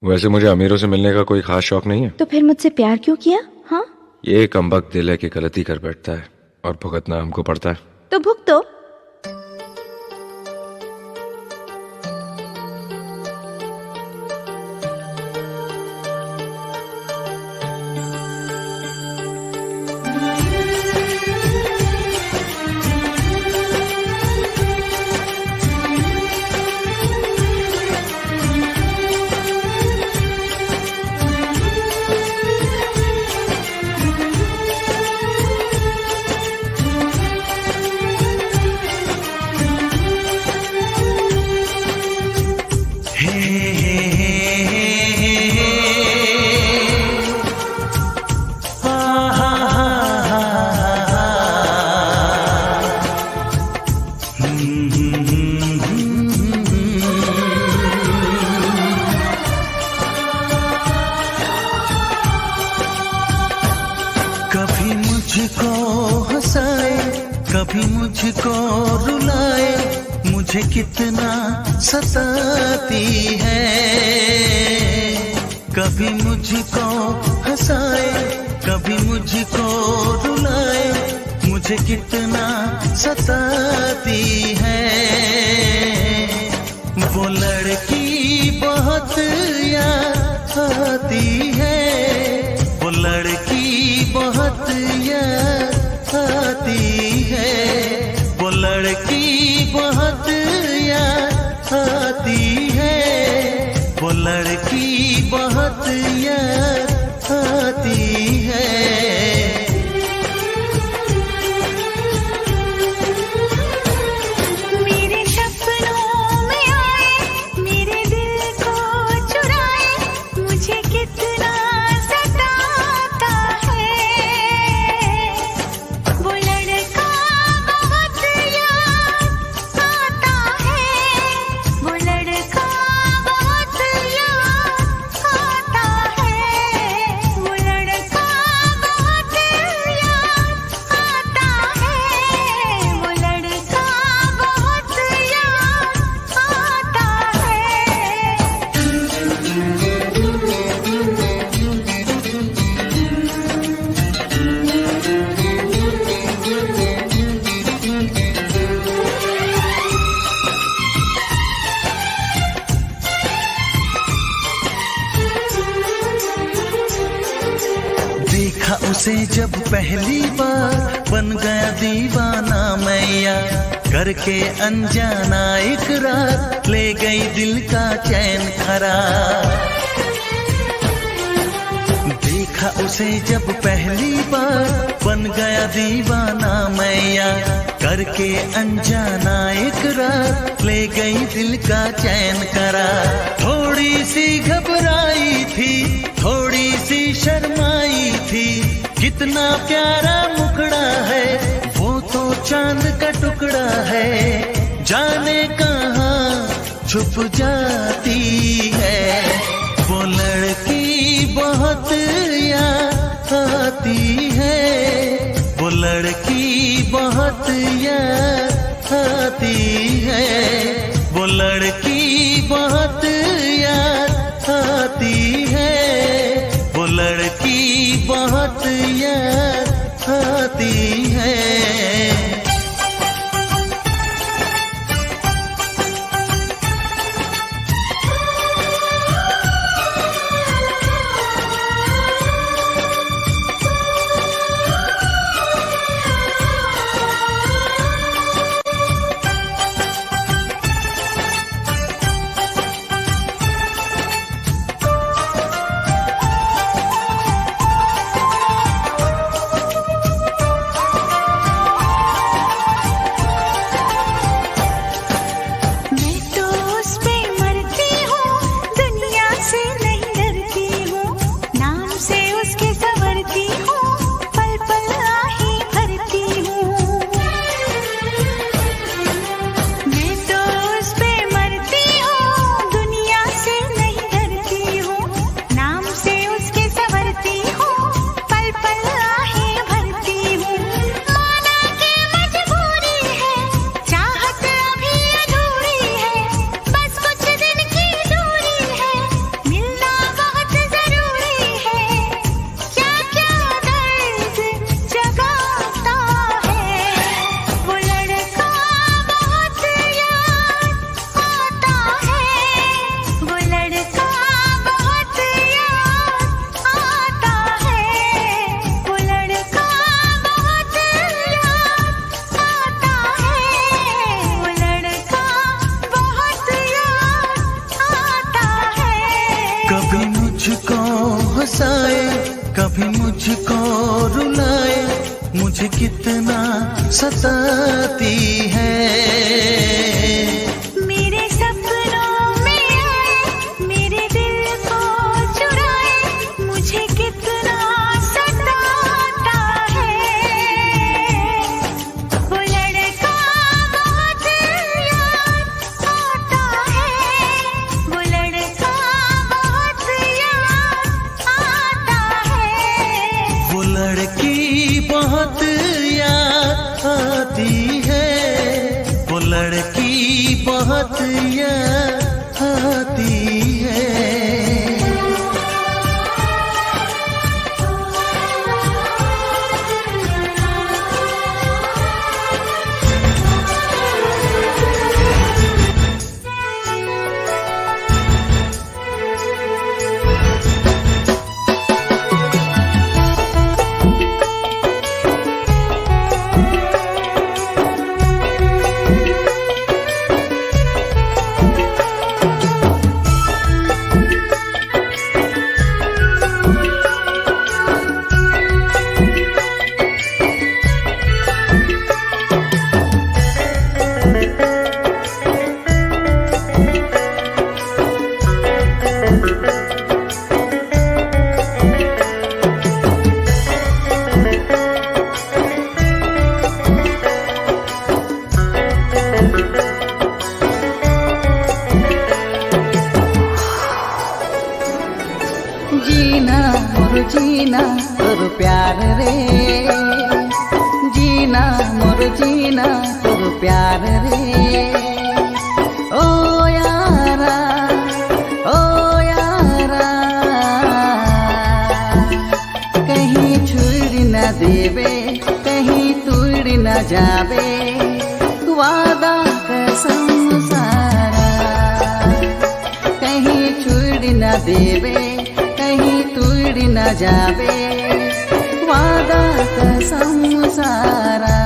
वैसे मुझे अमीरों से मिलने का कोई खास शौक नहीं है। तो फिर मुझसे प्यार क्यों किया? हाँ, ये कमबख्त दिल है कि गलती कर बैठता है और भुगतना हमको पड़ता है। तो भुगतो। कभी मुझको हंसाए, कभी मुझको रुलाए, मुझे कितना सताती है। कभी मुझको हंसाए, कभी मुझको रुलाए, मुझे कितना सताती है। वो लड़की बहुत याद आती है, वो लड़की बहुत याद आती है, वो लड़की बहुत याद आती है, वो लड़की बहुत याद आती है। मेरे सपनों में आए, मेरे दिल को चुराए, मुझे कितना सताता है। वो लड़का बहुत याद आता है, वो लड़का बहुत याद आता है, वो लड़का बहुत याद आता है, वो लड़का बहुत याद आता देखा उसे जब पहली बार, बन गया दीवाना मैया, करके अनजाना इकरार, ले गई दिल का चैन करार। देखा उसे जब पहली बार, बन गया दीवाना मैया, करके अनजाना इकरार, ले गई दिल का चैन करार। थोड़ी सी घबराई थी, थोड़ी सी शर्माई थी, कितना प्यारा मुखड़ा है, वो तो चांद का टुकड़ा है, जाने कहाँ छुप जाती है। वो लड़की बहुत याद आती है, वो लड़की बहुत याद आती है, वो लड़की बहुत याद आती है, वो लड़की बहुत याद आती है। हंसाए कभी मुझको रुलाए, मुझे कितना सताती है। मेरे सपनों में आए, मेरे दिल को चुराए, मुझे कितना सताता है। वो लड़का बहुत याद आता है, वो लड़का बहुत याद आता है। वो लड़की बहुत याद आती है, वो लड़की बहुत याद आती है। जीना तोर प्यार रे, जीना मोर जीना तोर प्यार रे। ओ यारा, ओ यारा, कहीं छुड़ न देवे, कहीं तुड़ न जावे, वादा कसम सारा। कहीं छुड़ न देवे, कहीं तुड़ न जावे, वादा कसम सारा।